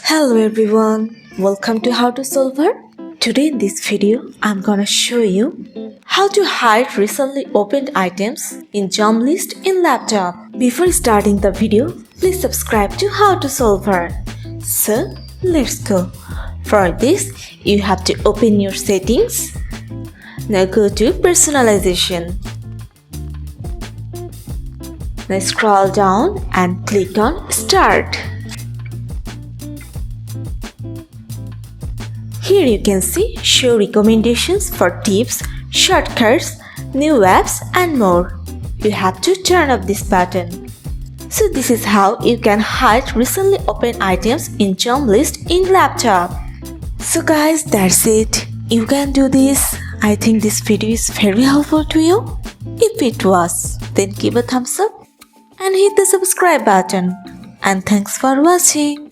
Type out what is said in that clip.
Hello everyone, welcome to How to Solver. Today in this video, I'm gonna show you how to hide recently opened items in jump list in laptop. Before starting the video, please subscribe to How to Solver. So let's go. For this, you have to open your settings. Now go to personalization. Now scroll down and click on Start. Here you can see show recommendations for tips, shortcuts, new apps and more. You have to turn off this button. So this is how you can hide recently opened items in jump list in laptop. So guys, that's it. You can do this. I think this video is very helpful to you. If it was, then give a thumbs up and hit the subscribe button. And thanks for watching.